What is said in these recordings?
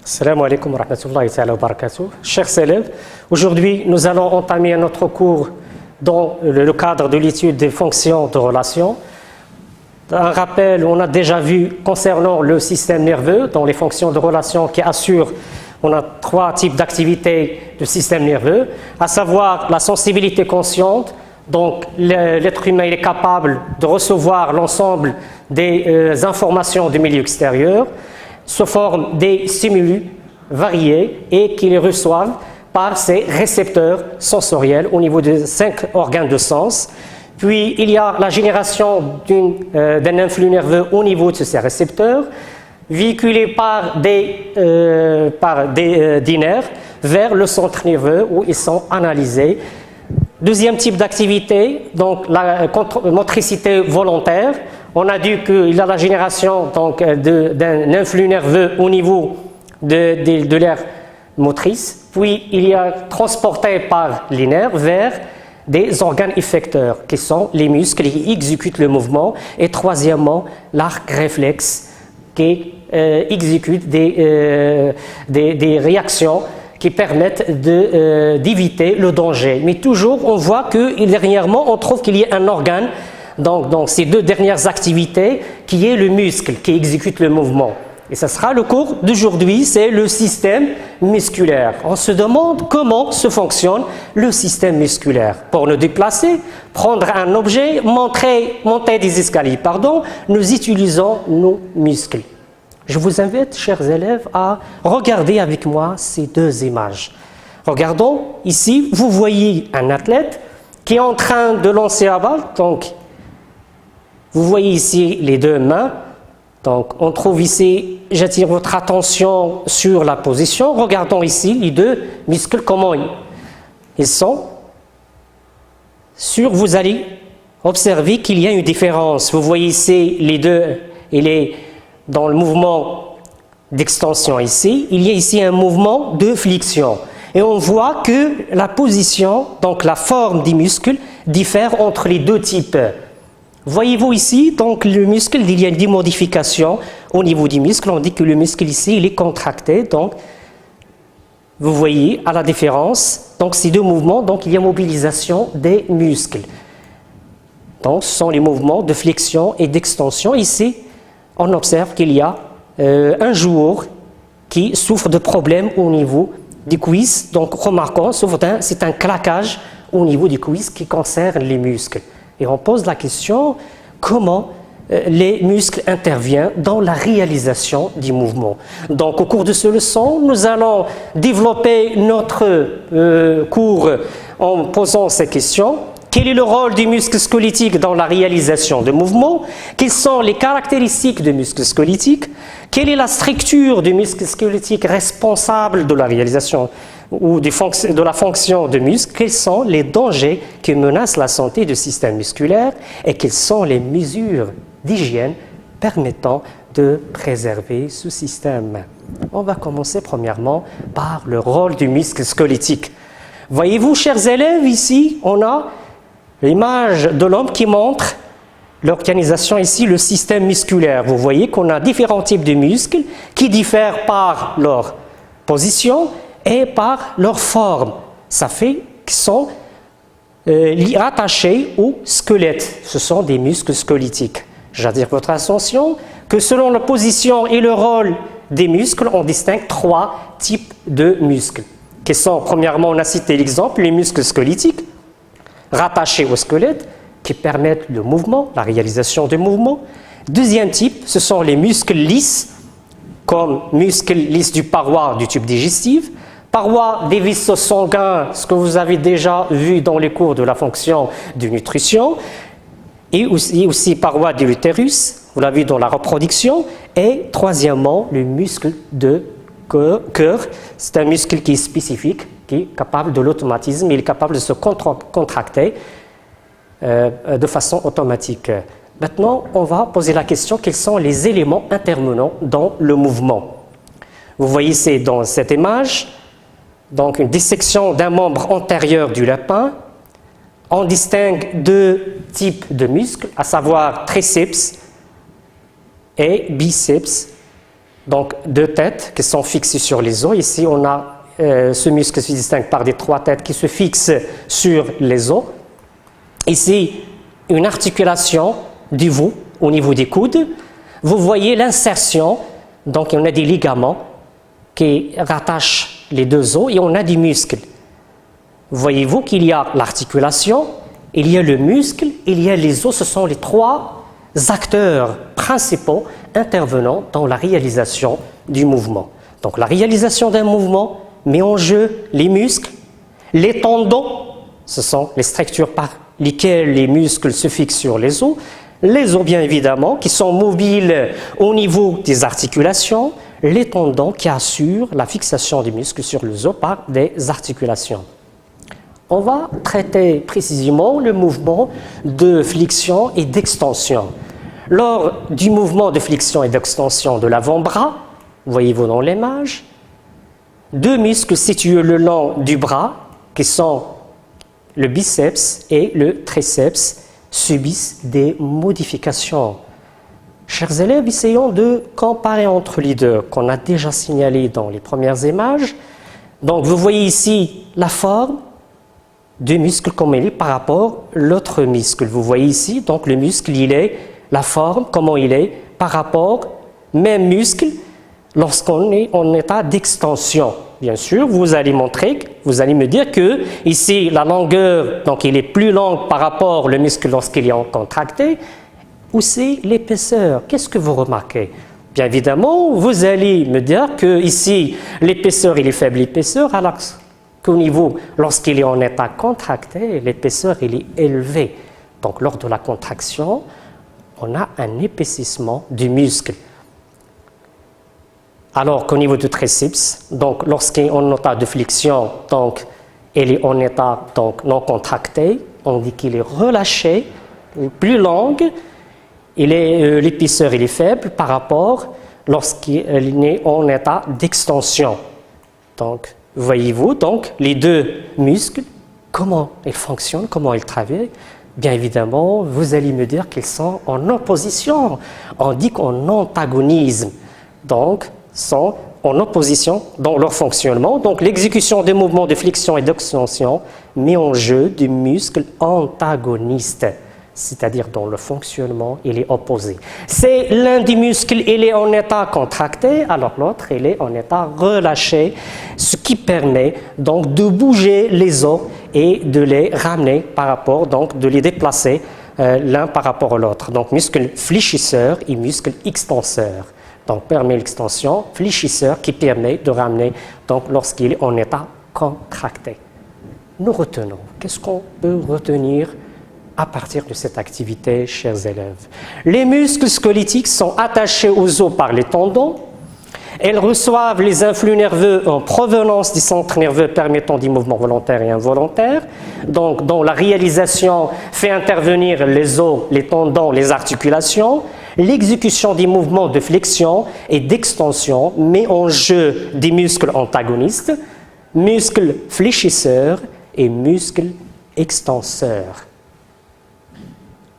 Assalamu alaikum wa rahmatullahi wa barakatuh. Chers élèves, aujourd'hui nous allons entamer notre cours dans le cadre de l'étude des fonctions de relation. Un rappel, on a déjà vu concernant le système nerveux, dans les fonctions de relation qui assurent, on a trois types d'activités du système nerveux, à savoir la sensibilité consciente. Donc l'être humain il est capable de recevoir l'ensemble des informations du milieu extérieur sous forme des stimuli variés et qui les reçoivent par ses récepteurs sensoriels au niveau des 5 organes de sens. Puis il y a la génération d'un influx nerveux au niveau de ces récepteurs, véhiculé par des nerfs vers le centre nerveux où ils sont analysés. Deuxième type d'activité, donc la motricité volontaire. On a dit qu'il y a la génération d'un influx nerveux au niveau de l'aire motrice, puis il y a transporté par les nerfs vers des organes effecteurs qui sont les muscles qui exécutent le mouvement, et troisièmement l'arc réflexe qui exécute des réactions qui permettent d'éviter le danger. Mais toujours on voit que dernièrement on trouve qu'il y a un organe donc ces deux dernières activités qui est le muscle qui exécute le mouvement. Et ce sera le cours d'aujourd'hui, c'est le système musculaire. On se demande comment se fonctionne le système musculaire. Pour nous déplacer, prendre un objet, monter des escaliers, nous utilisons nos muscles. Je vous invite, chers élèves, à regarder avec moi ces deux images. Regardons ici, vous voyez un athlète qui est en train de lancer la balle. Donc, vous voyez ici les deux mains. Donc, on trouve ici, j'attire votre attention sur la position. Regardons ici les deux muscles, comment ils sont. Vous allez observer qu'il y a une différence. Vous voyez ici les deux, il est dans le mouvement d'extension ici. Il y a ici un mouvement de flexion. Et on voit que la position, donc la forme des muscles, diffère entre les deux types. Voyez-vous ici, donc le muscle, il y a des modifications au niveau du muscle. On dit que le muscle ici, il est contracté. Donc, vous voyez à la différence. Donc, ces deux mouvements, donc il y a mobilisation des muscles. Donc, ce sont les mouvements de flexion et d'extension. Ici, on observe qu'il y a un joueur qui souffre de problèmes au niveau des cuisses. Donc, remarquons, c'est un claquage au niveau des cuisses qui concerne les muscles. Et on pose la question, comment les muscles interviennent dans la réalisation du mouvement. Donc, au cours de ce leçon, nous allons développer notre cours en posant ces questions. Quel est le rôle du muscle squelettique dans la réalisation de mouvements? Quelles sont les caractéristiques du muscle squelettique? Quelle est la structure du muscle squelettique responsable de la réalisation ou de la fonction du muscle? Quels sont les dangers qui menacent la santé du système musculaire? Et quelles sont les mesures d'hygiène permettant de préserver ce système? On va commencer premièrement par le rôle du muscle squelettique. Voyez-vous, chers élèves, ici, on a l'image de l'homme qui montre l'organisation ici, le système musculaire. Vous voyez qu'on a différents types de muscles qui diffèrent par leur position et par leur forme. Ça fait qu'ils sont rattachés au squelette. Ce sont des muscles squelettiques. J'attire votre attention que selon la position et le rôle des muscles, on distingue trois types de muscles. Qui sont, premièrement, on a cité l'exemple, les muscles squelettiques, rattachés au squelette, qui permettent le mouvement, la réalisation du mouvement. Deuxième type, ce sont les muscles lisses, comme muscles lisses du paroi du tube digestif, paroi des vaisseaux sanguins, ce que vous avez déjà vu dans les cours de la fonction de nutrition, et aussi paroi de l'utérus, vous l'avez vu dans la reproduction, et troisièmement, le muscle de cœur, c'est un muscle qui est spécifique, qui est capable de l'automatisme, il est capable de se contracter de façon automatique. Maintenant, on va poser la question, quels sont les éléments intervenants dans le mouvement? Vous voyez c'est dans cette image, donc une dissection d'un membre antérieur du lapin. On distingue deux types de muscles, à savoir triceps et biceps. Donc, deux têtes qui sont fixées sur les os. Ici, on a ce muscle qui se distingue par des trois têtes qui se fixent sur les os. Ici, une articulation du vous au niveau des coudes. Vous voyez l'insertion, donc on a des ligaments qui rattachent les deux os et on a des muscles. Voyez-vous qu'il y a l'articulation, il y a le muscle, il y a les os. Ce sont les trois acteurs principaux intervenant dans la réalisation du mouvement. Donc la réalisation d'un mouvement met en jeu les muscles, les tendons, ce sont les structures par lesquelles les muscles se fixent sur les os bien évidemment qui sont mobiles au niveau des articulations, les tendons qui assurent la fixation des muscles sur les os par des articulations. On va traiter précisément le mouvement de flexion et d'extension. Lors du mouvement de flexion et d'extension de l'avant-bras, voyez-vous dans l'image, deux muscles situés le long du bras, qui sont le biceps et le triceps, subissent des modifications. Chers élèves, essayons de comparer entre les deux, qu'on a déjà signalé dans les premières images. Donc, vous voyez ici la forme du muscle comme il est par rapport à l'autre muscle. Vous voyez ici, donc le muscle, il est la forme, comment il est par rapport au même muscle lorsqu'on est en état d'extension. Bien sûr, vous allez me dire que ici, la longueur, donc il est plus long par rapport au muscle lorsqu'il est en contracté, ou c'est l'épaisseur. Qu'est-ce que vous remarquez? Bien évidemment, vous allez me dire que ici, l'épaisseur, il est faible l'épaisseur, alors qu'au niveau, lorsqu'il est en état contracté, l'épaisseur, il est élevé. Donc, lors de la contraction, on a un épaississement du muscle. Alors qu'au niveau du triceps, donc lorsqu'il est en état de flexion, donc il est en état donc non contracté, on dit qu'il est relâché, plus long, l'épaisseur il est faible par rapport lorsqu'il est en état d'extension. Donc voyez-vous donc les deux muscles, comment ils fonctionnent, comment ils travaillent. Bien évidemment, vous allez me dire qu'ils sont en opposition. On dit qu'en antagonisme. Donc, sont en opposition dans leur fonctionnement. Donc, l'exécution des mouvements de flexion et d'extension met en jeu des muscles antagonistes, c'est-à-dire dans le fonctionnement, il est opposé. C'est l'un des muscles, il est en état contracté, alors l'autre, il est en état relâché, ce qui permet donc de bouger les os et de les ramener par rapport, donc de les déplacer l'un par rapport à l'autre. Donc, muscle fléchisseur et muscle extenseur. Donc, permet l'extension, fléchisseur qui permet de ramener donc lorsqu'il est en état contracté. Nous retenons. Qu'est-ce qu'on peut retenir à partir de cette activité, chers élèves? Les muscles squelettiques sont attachés aux os par les tendons. Elles reçoivent les influx nerveux en provenance des centres nerveux permettant des mouvements volontaires et involontaires. Donc, dont la réalisation fait intervenir les os, les tendons, les articulations. L'exécution des mouvements de flexion et d'extension met en jeu des muscles antagonistes, muscles fléchisseurs et muscles extenseurs.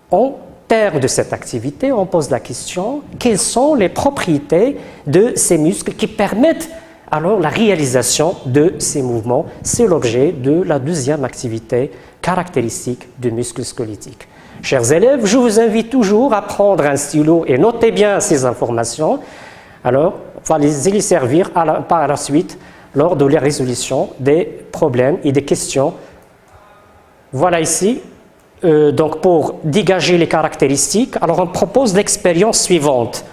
En termes de cette activité, on pose la question, quelles sont les propriétés de ces muscles qui permettent alors la réalisation de ces mouvements? C'est l'objet de la deuxième activité caractéristique du muscle squelettique. Chers élèves, je vous invite toujours à prendre un stylo et notez bien ces informations. Alors, on va les servir par la suite lors de la résolution des problèmes et des questions. Voilà ici, donc pour dégager les caractéristiques, alors on propose l'expérience suivante.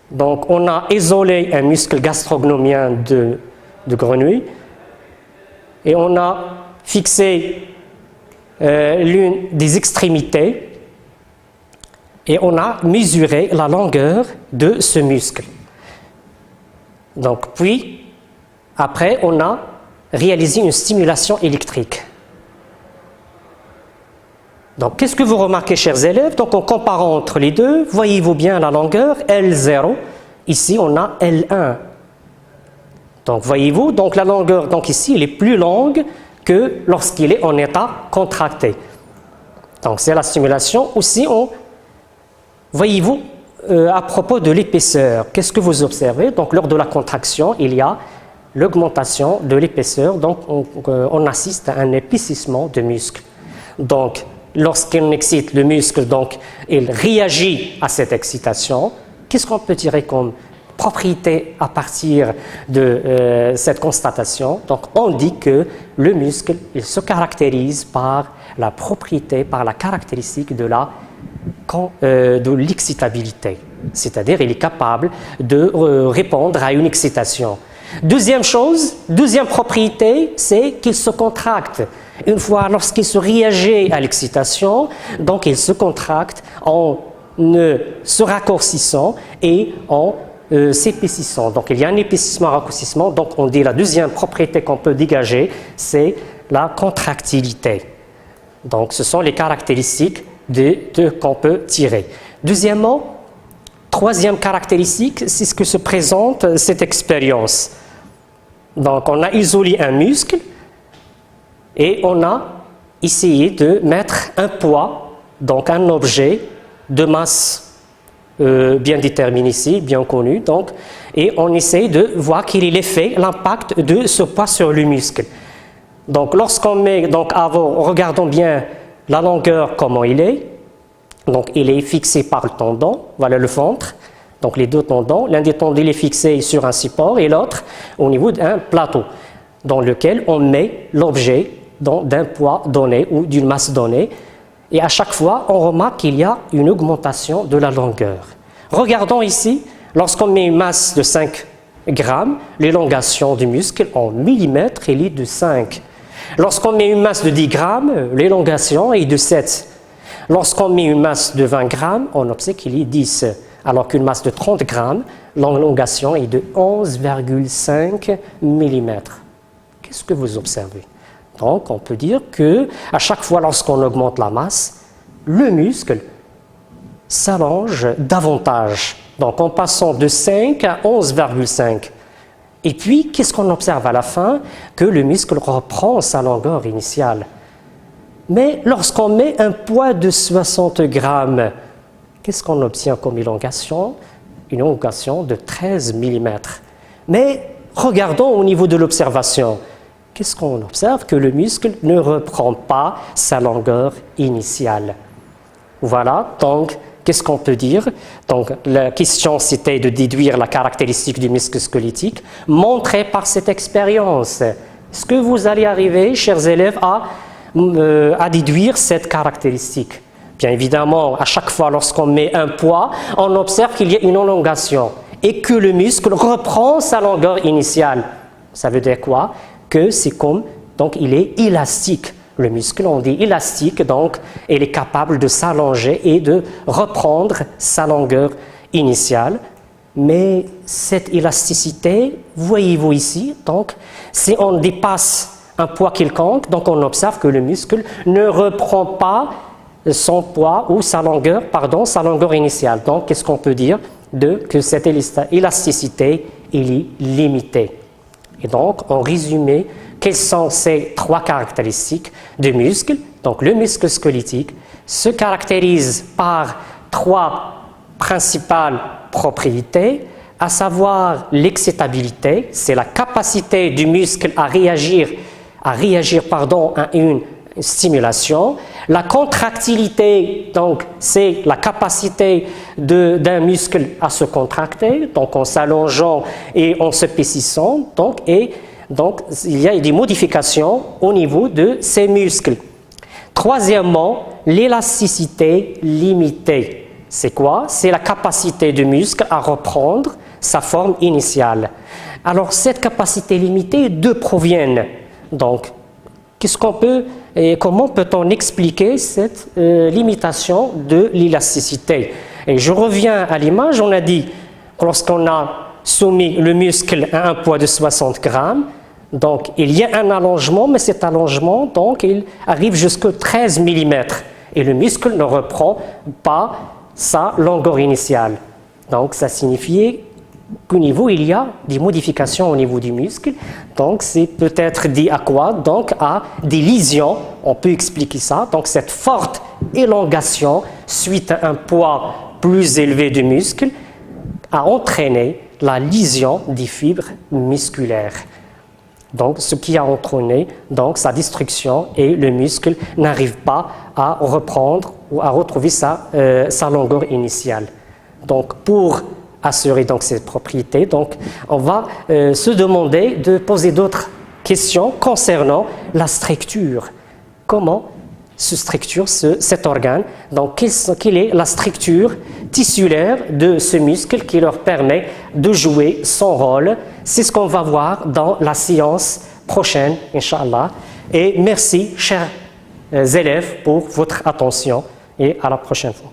Donc, on a isolé un muscle gastrocnômien de grenouille et on a fixé l'une des extrémités et on a mesuré la longueur de ce muscle. Donc, puis, après, on a réalisé une stimulation électrique. Donc, qu'est-ce que vous remarquez, chers élèves? Donc, en comparant entre les deux, voyez-vous bien la longueur L0. Ici, on a L1. Donc, voyez-vous, donc la longueur, donc ici, elle est plus longue que lorsqu'il est en état contracté. Donc, c'est la stimulation. Aussi, voyez-vous, à propos de l'épaisseur, qu'est-ce que vous observez? Donc, lors de la contraction, il y a l'augmentation de l'épaisseur, donc on assiste à un épaississement de muscle. Donc, lorsqu'on excite le muscle, donc, il réagit à cette excitation. Qu'est-ce qu'on peut tirer comme propriété à partir de cette constatation? Donc, on dit que le muscle, il se caractérise par la propriété, par la caractéristique de l'excitabilité. C'est-à-dire, il est capable de répondre à une excitation. Deuxième chose, deuxième propriété, c'est qu'il se contracte. Une fois, lorsqu'il se réagit à l'excitation, donc il se contracte en se raccourcissant et en s'épaississant. Donc il y a un épaississement, un raccourcissement. Donc on dit la deuxième propriété qu'on peut dégager, c'est la contractilité. Donc ce sont les caractéristiques qu'on peut tirer. Deuxièmement, troisième caractéristique, c'est ce que se présente cette expérience. Donc on a isolé un muscle et on a essayé de mettre un poids, donc un objet de masse bien déterminé ici, bien connu, donc, et on essaye de voir quel est l'effet, l'impact de ce poids sur le muscle. Donc lorsqu'on met, donc regardons bien la longueur, comment il est. Donc il est fixé par le tendon, voilà le ventre, donc les deux tendons. L'un des tendons il est fixé sur un support et l'autre au niveau d'un plateau dans lequel on met l'objet d'un poids donné ou d'une masse donnée. Et à chaque fois, on remarque qu'il y a une augmentation de la longueur. Regardons ici, lorsqu'on met une masse de 5 grammes, l'élongation du muscle en millimètres elle est de 5. Lorsqu'on met une masse de 10 grammes, l'élongation est de 7. Lorsqu'on met une masse de 20 grammes, on observe qu'il est 10. Alors qu'une masse de 30 grammes, l'élongation est de 11,5 mm. Qu'est-ce que vous observez? Donc, on peut dire que à chaque fois lorsqu'on augmente la masse, le muscle s'allonge davantage. Donc, en passant de 5 à 11,5. Et puis, qu'est-ce qu'on observe à la fin? Que le muscle reprend sa longueur initiale. Mais lorsqu'on met un poids de 60 grammes, qu'est-ce qu'on obtient comme élongation? Une élongation de 13 mm. Mais regardons au niveau de l'observation. Qu'est-ce qu'on observe? Que le muscle ne reprend pas sa longueur initiale. Voilà, donc, qu'est-ce qu'on peut dire? Donc, la question, c'était de déduire la caractéristique du muscle squelettique montrée par cette expérience. Est-ce que vous allez arriver, chers élèves, à déduire cette caractéristique? Bien évidemment, à chaque fois lorsqu'on met un poids, on observe qu'il y a une élongation et que le muscle reprend sa longueur initiale. Ça veut dire quoi? Que c'est comme, donc il est élastique. Le muscle, on dit élastique, donc il est capable de s'allonger et de reprendre sa longueur initiale. Mais cette élasticité, voyez-vous ici, donc si on dépasse un poids quelconque, donc on observe que le muscle ne reprend pas son poids ou sa longueur initiale. Donc, qu'est-ce qu'on peut dire? Que cette élasticité, elle est limitée. Et donc, en résumé, quelles sont ces trois caractéristiques du muscle? Donc, le muscle squelettique se caractérise par trois principales propriétés, à savoir l'excitabilité, c'est la capacité du muscle à réagir à une stimulation. La contractilité, donc, c'est la capacité d'un muscle à se contracter, donc en s'allongeant et en s'épaississant. Donc, il y a des modifications au niveau de ces muscles. Troisièmement, l'élasticité limitée. C'est quoi? C'est la capacité du muscle à reprendre sa forme initiale. Alors, cette capacité limitée, d'où proviennent? Donc, comment peut-on expliquer cette limitation de l'élasticité? Et je reviens à l'image, on a dit, lorsqu'on a soumis le muscle à un poids de 60 grammes, donc il y a un allongement, mais cet allongement, donc, il arrive jusqu'à 13 mm. Et le muscle ne reprend pas sa longueur initiale. Donc, ça signifie qu'au niveau, il y a des modifications au niveau du muscle. Donc, c'est peut-être dit à quoi? Donc, à des lésions. On peut expliquer ça. Donc, cette forte élongation suite à un poids plus élevé du muscle a entraîné la lésion des fibres musculaires. Donc, ce qui a entraîné donc, sa destruction et le muscle n'arrive pas à reprendre ou à retrouver sa longueur initiale. Donc, pour assurer donc, cette propriété, donc, on va se demander de poser d'autres questions concernant la structure. Comment se structure cet organe? Donc, quelle est la structure tissulaire de ce muscle qui leur permet de jouer son rôle? C'est ce qu'on va voir dans la séance prochaine, Inch'Allah. Et merci, chers élèves, pour votre attention et à la prochaine fois.